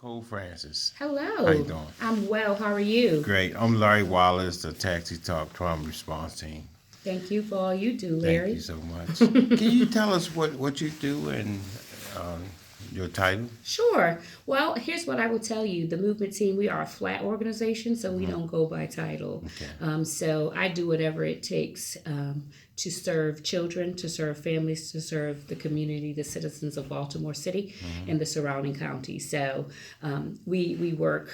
Cole Francis. How you Hello, doing? I'm well. How are you? Great. I'm Larry Wallace, the Taxi Talk Trauma Response Team. Thank you for all you do, Thank you Larry. so much. Can you tell us what you do and um, your title? Sure. Well, here's what I will tell you. The movement team, we are a flat organization, so we don't go by title. Okay. So I do whatever it takes to serve children, to serve families, to serve the community, the citizens of Baltimore City and the surrounding counties. So we work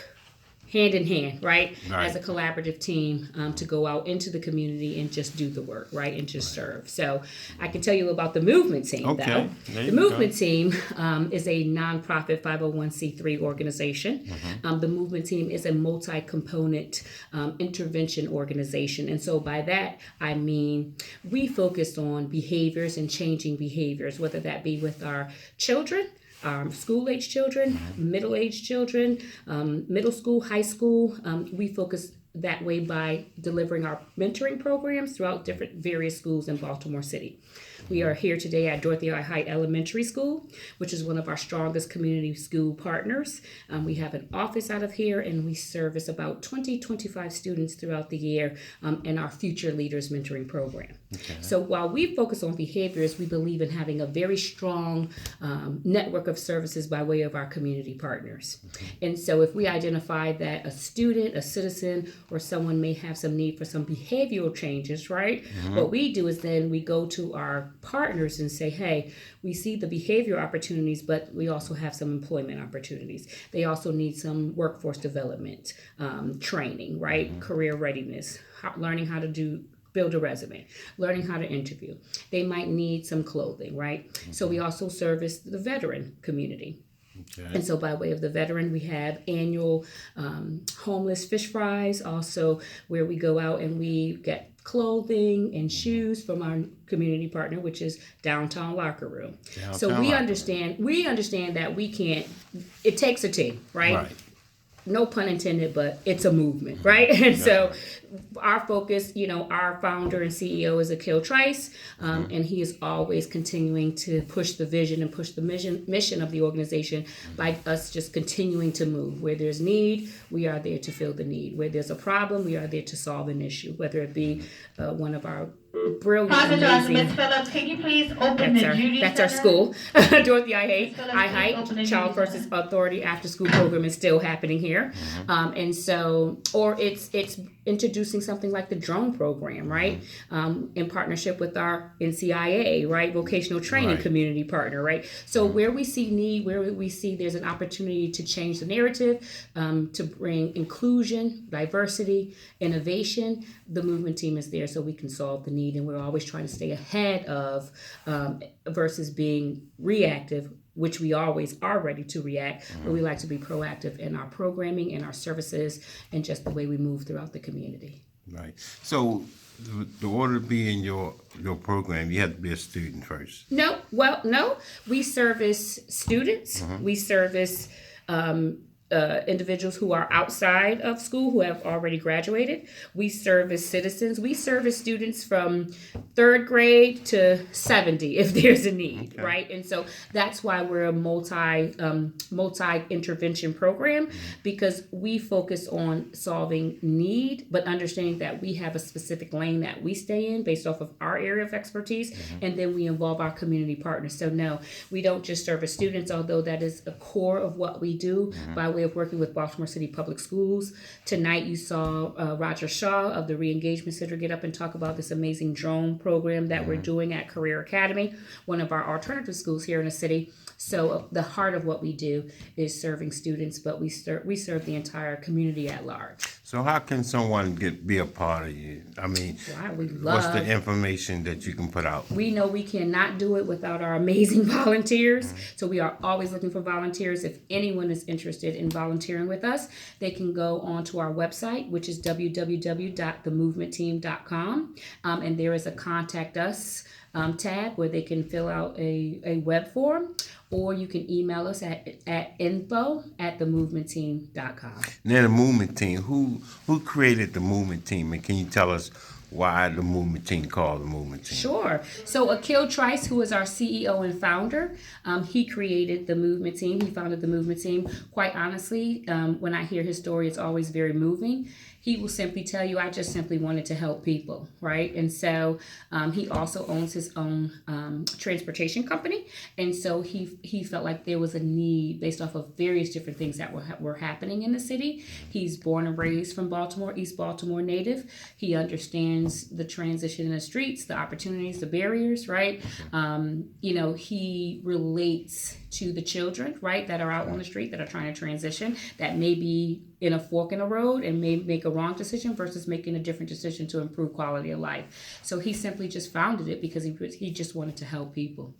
hand in hand, right, as Right. a collaborative team to go out into the community and just do the work, right, and just serve. So I can tell you about the movement team, though. Okay. There The you go. movement team is a nonprofit 501c3 organization. The movement team is a multi-component intervention organization, and so by that I mean we focus on behaviors and changing behaviors, whether that be with our children, school age children, middle age children, middle school, high school. We focus that way by delivering our mentoring programs throughout different various schools in Baltimore City. We are here today at Dorothy Height Elementary School, which is one of our strongest community school partners. We have an office out of here, and we service about 25 students throughout the year in our Future Leaders Mentoring Program. Okay. So while we focus on behaviors, we believe in having a very strong network of services by way of our community partners. And so if we identify that a student, a citizen, or someone may have some need for some behavioral changes, right? What we do is then we go to our partners and say, hey, we see the behavior opportunities, but we also have some employment opportunities. They also need some workforce development training, right? Career readiness, learning how to build a resume, learning how to interview. They might need some clothing, right? So we also service the veteran community. Okay. And so, by way of the veteran, we have annual homeless fish fries, also where we go out and we get clothing and shoes from our community partner, which is Downtown Locker Room. So Downtown Locker we understand that we can't. It takes a team, right? Right. No pun intended, but it's a movement, right? And so our focus, our founder and CEO is Akil Trice, and he is always continuing to push the vision and push the mission of the organization by us just continuing to move. Where there's need, we are there to fill the need. Where there's a problem, we are there to solve an issue, whether it be one of our brilliant, Apologize, amazing. Ms. Phillips. Can you please open the Judy That's our Center? school. Dorothy I Phillips, Height please open the Child Judy First Center. Authority after school program is still happening here. And so, or it's introducing something like the drone program, right? In partnership with our NCIA, right? Vocational Training Right. community partner, right? So where we see need, where we see there's an opportunity to change the narrative, to bring inclusion, diversity, innovation, the movement team is there so we can solve the need. And we're always trying to stay ahead of versus being reactive, which we always are ready to react, but we like to be proactive in our programming and our services and just the way we move throughout the community. Right. So, the order to be in your program, you have to be a student first. No, we service students. We service individuals who are outside of school who have already graduated. We service citizens. We service students from third grade to 70 if there's a need, Okay. right? And so that's why we're a multi intervention program, because we focus on solving need, but understanding that we have a specific lane that we stay in based off of our area of expertise, and then we involve our community partners. So no, we don't just service students, although that is a core of what we do by way of working with Baltimore City Public Schools. Tonight you saw Roger Shaw of the Re-Engagement Center get up and talk about this amazing drone program that we're doing at Career Academy, one of our alternative schools here in the city. So the heart of what we do is serving students, but we serve the entire community at large. So, how can someone be a part of you? I mean, Wow, we what's the love. information that you can put out? We know we cannot do it without our amazing volunteers. So we are always looking for volunteers. If anyone is interested in volunteering with us, they can go onto our website, which is www.themovementteam.com. And there is a contact us tab where they can fill out a web form, or you can email us at info@themovementteam.com. Now, the movement team. Who created the movement team, and can you tell us why the movement team called the movement team? Sure. So Akil Trice, who is our CEO and founder, he created the movement team. He founded the movement team. Quite honestly, when I hear his story, it's always very moving. He will simply tell you, I just simply wanted to help people, right? And so he also owns his own transportation company. And so he felt like there was a need based off of various different things that were happening in the city. He's born and raised from Baltimore, East Baltimore native. He understands the transition in the streets, the opportunities, the barriers, right? He relates to the children, right, that are out on the street that are trying to transition, that may be in a fork in the road and may make a wrong decision versus making a different decision to improve quality of life. So he simply just founded it because he just wanted to help people.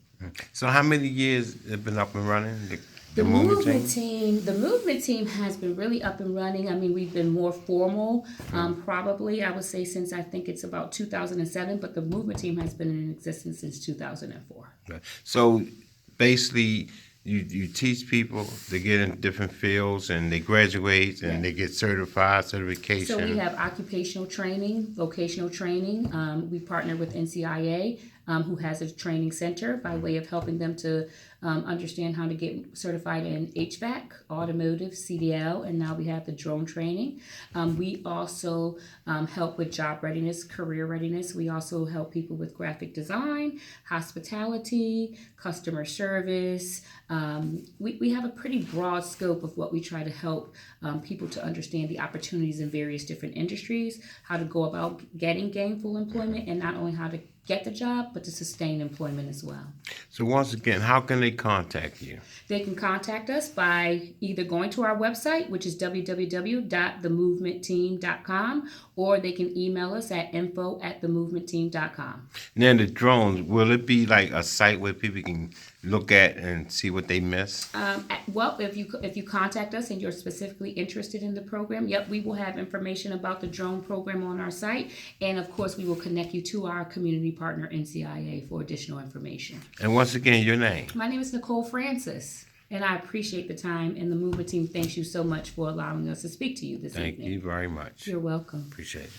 So how many years have been up and running? The movement team has been really up and running. I mean, we've been more formal, probably, I would say, since I think it's about 2007, but the movement team has been in existence since 2004. So basically, you teach people to get in different fields and they graduate and they get certification. So we have occupational training, vocational training. We partner with NCIA, who has a training center by way of helping them to understand how to get certified in HVAC, automotive, CDL, and now we have the drone training. We also help with job readiness, career readiness. We also help people with graphic design, hospitality, customer service. We have a pretty broad scope of what we try to help people to understand the opportunities in various different industries, how to go about getting gainful employment, and not only how to get the job, but to sustain employment as well. So once again, how can they contact you? They can contact us by either going to our website, which is www.themovementteam.com, or they can email us at info@themovementteam.com. Now the drones, will it be like a site where people can look at and see what they miss? Well, if you contact us and you're specifically interested in the program, yep, we will have information about the drone program on our site, and of course, we will connect you to our community partner NCIA for additional information. And once again, your name? My name is Nicole Francis, and I appreciate the time, and the movement team thanks you so much for allowing us to speak to you this evening. Thank you very much. You're welcome. Appreciate it.